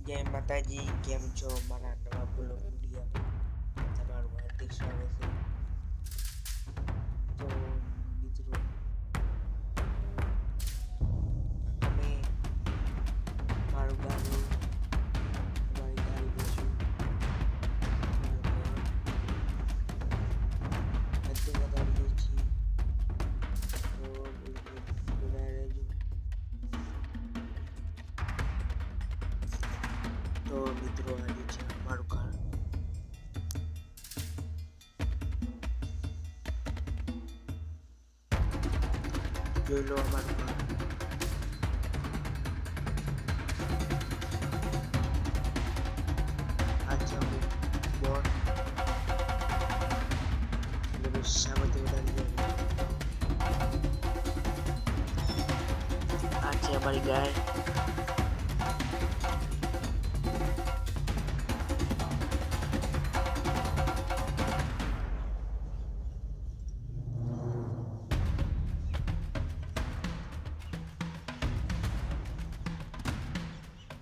જય માતાજી, કેમ છો? મારા નવા બ્લોગ વિડીયોમાં તમારું હાર્દિક સ્વાગત છે. તો મિત્રો, અમે મારું ગાયું, અમારી ગાય બેસું બધું વધારીએ છીએ. તો બધા રહેજો. તો મિત્રો, આજે છે અમારું ઘર. જોઈ લો અમારું ઘર. આ છે અમુક બોર્ડ. એટલે સામેથી વધારી આ છે અમારી ગાય.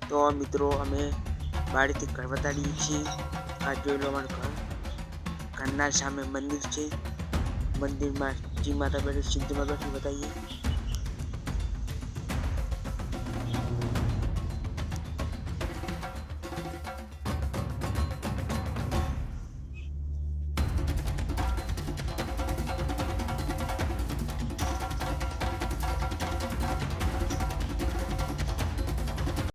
તો મિત્રો, અમે બાળીથી ઘર બતાડીએ છીએ. આ જોઈ લો અમારું ઘર. ઘરના સામે મંદિર છે. મંદિરમાં શ્રી માતા બેઠી સિદ્ધિ માતા બતાવીએ.